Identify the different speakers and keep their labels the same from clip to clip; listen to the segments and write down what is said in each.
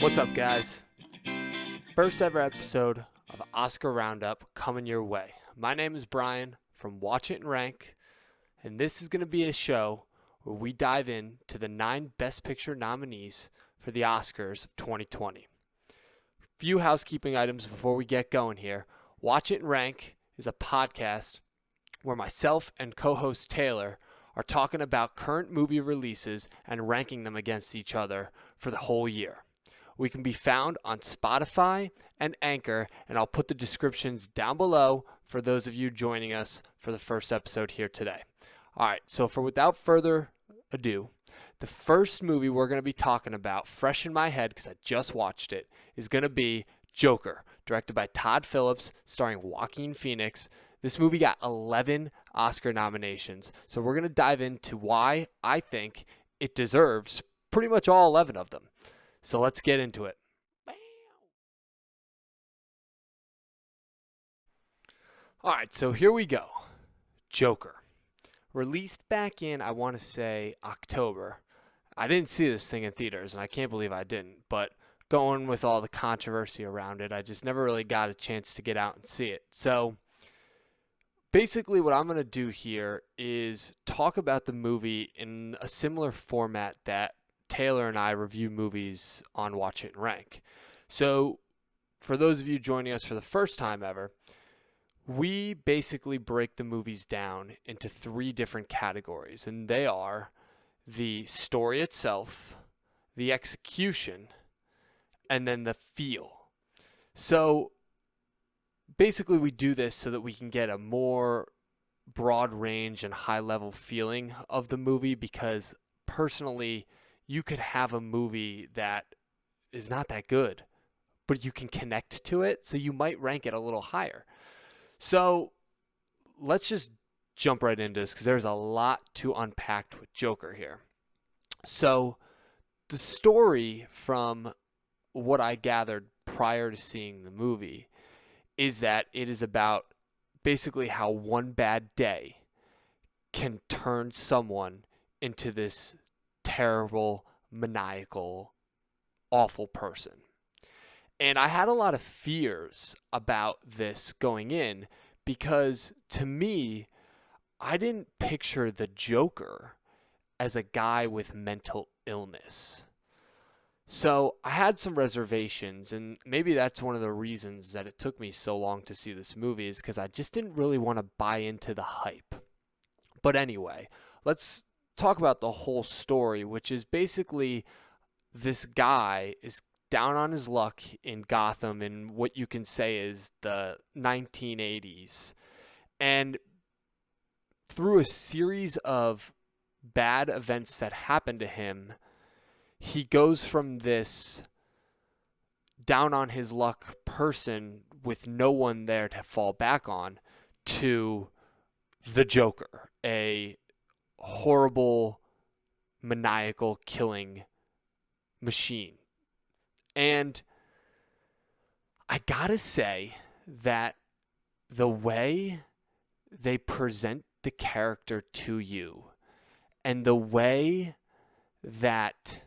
Speaker 1: What's up, guys? First ever episode of Oscar Roundup coming your way. My name is Brian from Watchit Rank, and this is going to be a show where we dive into the 9 Best Picture nominees for the Oscars of 2020. Few housekeeping items before we get going here. Watchit Rank is a podcast where myself and co-host Taylor are talking about current movie releases and ranking them against each other for the whole year. We can be found on Spotify and Anchor, and I'll put the descriptions down below for those of you joining us for the first episode here today. All right, so without further ado, the first movie we're going to be talking about, fresh in my head because I just watched it, is going to be Joker, directed by Todd Phillips, starring Joaquin Phoenix. This movie got 11 Oscar nominations, so we're going to dive into why I think it deserves pretty much all 11 of them. So let's get into it. All right, so here we go. Joker. Released back in, I want to say, October. I didn't see this thing in theaters, and I can't believe I didn't. But going with all the controversy around it, I just never really got a chance to get out and see it. So basically what I'm going to do here is talk about the movie in a similar format that Taylor and I review movies on Watchit Rank. So for those of you joining us for the first time ever, we basically break the movies down into 3 different categories, and they are the story itself, the execution, and then the feel. So basically we do this so that we can get a more broad range and high level feeling of the movie, because personally you could have a movie that is not that good, but you can connect to it, so you might rank it a little higher. So let's just jump right into this because there's a lot to unpack with Joker here. So the story, from what I gathered prior to seeing the movie, is that it is about basically how one bad day can turn someone into this terrible, maniacal, awful person. And I had a lot of fears about this going in because, to me, I didn't picture the Joker as a guy with mental illness. So I had some reservations, and maybe that's one of the reasons that it took me so long to see this movie, is because I just didn't really want to buy into the hype. But anyway, let's talk about the whole story, which is basically this guy is down on his luck in Gotham in what you can say is the 1980s. And through a series of bad events that happen to him, he goes from this down on his luck person with no one there to fall back on to the Joker, a horrible, maniacal killing machine. And I gotta say that the way they present the character to you, and the way that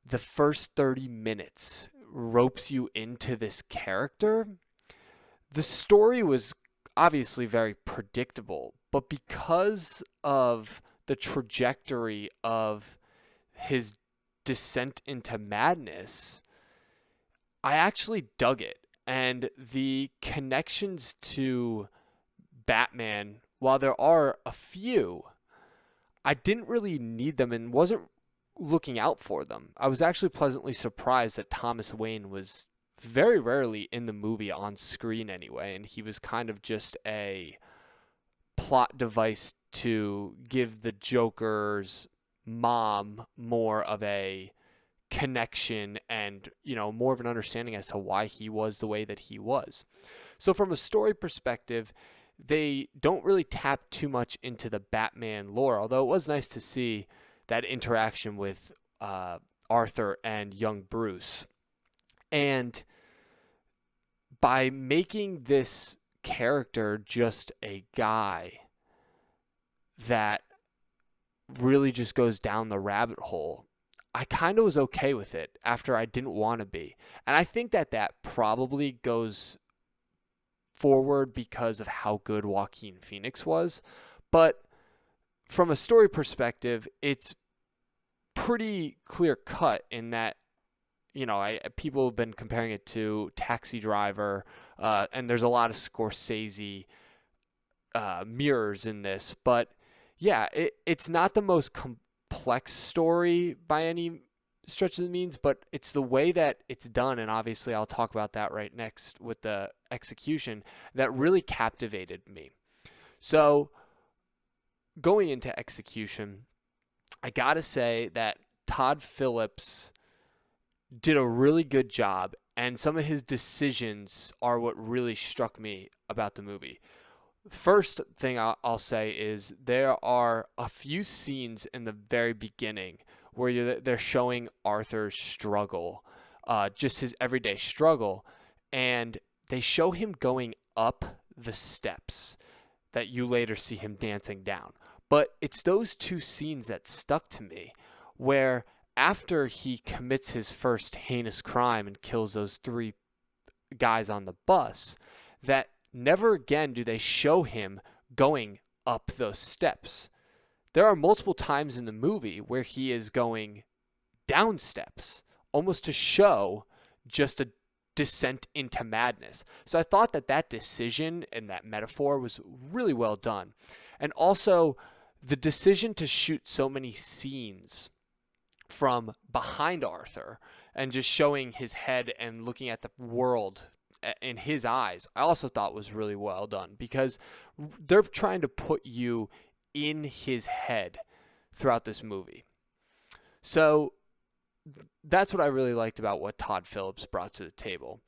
Speaker 1: the first 30 minutes ropes you into this character, the story was obviously very predictable, but because of the trajectory of his descent into madness, I actually dug it. And the connections to Batman, while there are a few, I didn't really need them and wasn't looking out for them. I was actually pleasantly surprised that Thomas Wayne was very rarely in the movie on screen anyway, and he was kind of just a plot device to give the Joker's mom more of a connection and, more of an understanding as to why he was the way that he was. So from a story perspective, they don't really tap too much into the Batman lore, although it was nice to see that interaction with Arthur and young Bruce. And by making this character just a guy that really just goes down the rabbit hole, I kind of was okay with it after I didn't want to be. And I think that that probably goes forward because of how good Joaquin Phoenix was. But from a story perspective, it's pretty clear cut in that, people have been comparing it to Taxi Driver, and there's a lot of Scorsese mirrors in this. But yeah, it's not the most complex story by any stretch of the means, but it's the way that it's done, and obviously I'll talk about that right next with the execution, that really captivated me. So going into execution, I gotta say that Todd Phillips did a really good job, and some of his decisions are what really struck me about the movie. First thing I'll say is there are a few scenes in the very beginning where they're showing Arthur's struggle, just his everyday struggle, and they show him going up the steps that you later see him dancing down. But it's those two scenes that stuck to me, where after he commits his first heinous crime and kills those three guys on the bus, that never again do they show him going up those steps. There are multiple times in the movie where he is going down steps, almost to show just a descent into madness. So I thought that that decision and that metaphor was really well done. And also the decision to shoot so many scenes from behind Arthur and just showing his head and looking at the world in his eyes, I also thought was really well done, because they're trying to put you in his head throughout this movie. So that's what I really liked about what Todd Phillips brought to the table.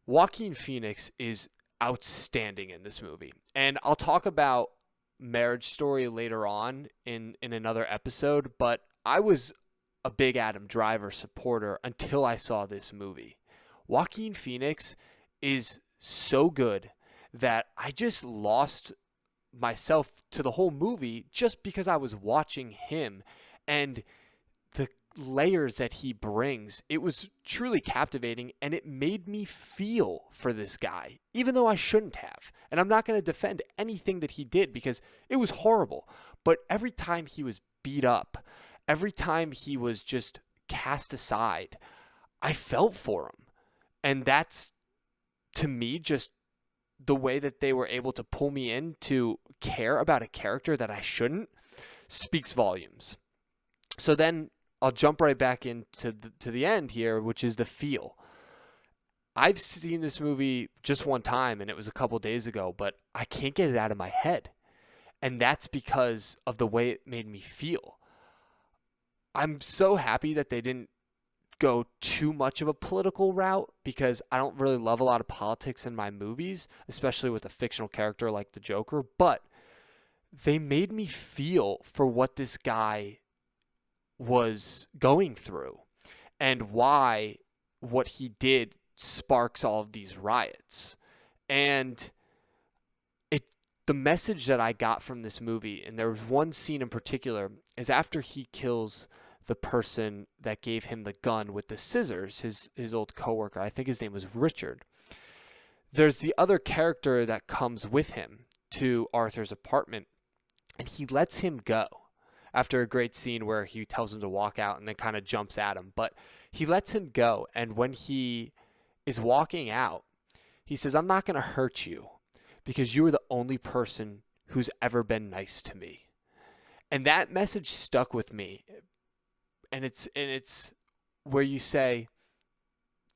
Speaker 1: Joaquin Phoenix is outstanding in this movie. And I'll talk about Marriage Story later on in another episode, but I was a big Adam Driver supporter until I saw this movie. Joaquin Phoenix is so good that I just lost myself to the whole movie just because I was watching him and the layers that he brings. It was truly captivating, and it made me feel for this guy, even though I shouldn't have. And I'm not going to defend anything that he did because it was horrible. But every time he was beat up, every time he was just cast aside, I felt for him. And that's, to me, just the way that they were able to pull me in to care about a character that I shouldn't speaks volumes. So then I'll jump right back into the end here, which is the feel. I've seen this movie just one time, and it was a couple days ago, but I can't get it out of my head. And that's because of the way it made me feel. I'm so happy that they didn't go too much of a political route, because I don't really love a lot of politics in my movies, especially with a fictional character like the Joker, but they made me feel for what this guy was going through and why what he did sparks all of these riots. And the message that I got from this movie, and there was one scene in particular, is after he kills the person that gave him the gun with the scissors, his old coworker. I think his name was Richard. There's the other character that comes with him to Arthur's apartment, and he lets him go after a great scene where he tells him to walk out and then kind of jumps at him. But he lets him go, and when he is walking out, he says, "I'm not going to hurt you because you are the only person who's ever been nice to me." And that message stuck with me. And it's where you say,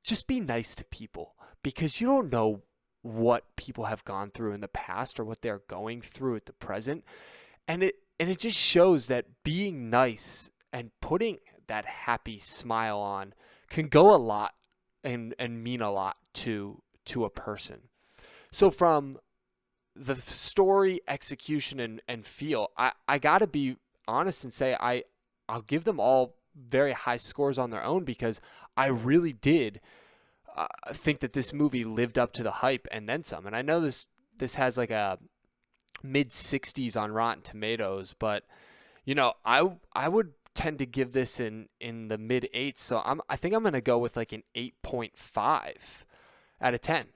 Speaker 1: just be nice to people, because you don't know what people have gone through in the past or what they're going through at the present. And it just shows that being nice and putting that happy smile on can go a lot and mean a lot to a person. So from the story, execution, and feel, I got to be honest and say I'll give them all very high scores on their own, because I really did think that this movie lived up to the hype and then some. And I know this has like a mid 60s on Rotten Tomatoes, but I would tend to give this in the mid 8s, so I think I'm going to go with like an 8.5 out of 10.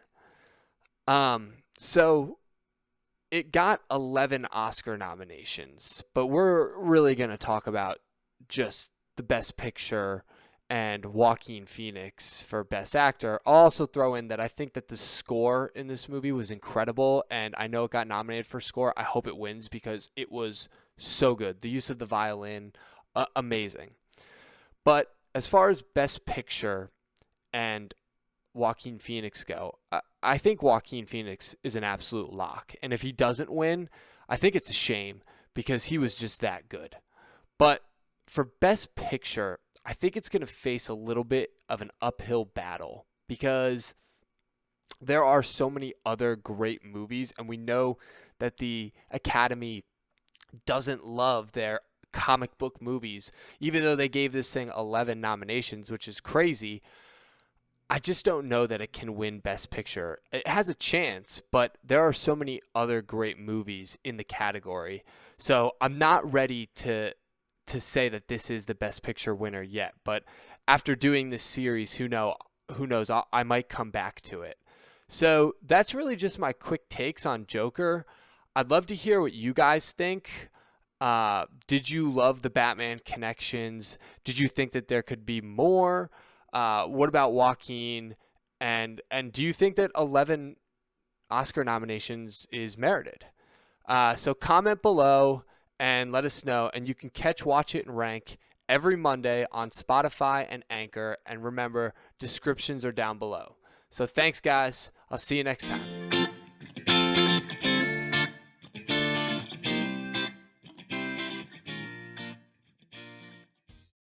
Speaker 1: So it got 11 Oscar nominations, but we're really going to talk about just the Best Picture and Joaquin Phoenix for Best Actor. I'll also throw in that I think that the score in this movie was incredible, and I know it got nominated for score. I hope it wins because it was so good. The use of the violin, amazing. But as far as Best Picture and Joaquin Phoenix go, I think Joaquin Phoenix is an absolute lock. And if he doesn't win, I think it's a shame because he was just that good. But for Best Picture, I think it's going to face a little bit of an uphill battle because there are so many other great movies, and we know that the Academy doesn't love their comic book movies, even though they gave this thing 11 nominations, which is crazy. I just don't know that it can win Best Picture. It has a chance, but there are so many other great movies in the category. So I'm not ready to say that this is the Best Picture winner yet. But after doing this series, who knows? I might come back to it. So that's really just my quick takes on Joker. I'd love to hear what you guys think. Did you love the Batman connections? Did you think that there could be more? What about Joaquin? And do you think that 11 Oscar nominations is merited? So comment below and let us know. And you can catch Watchit Rank every Monday on Spotify and Anchor. And remember, descriptions are down below. So thanks, guys. I'll see you next time.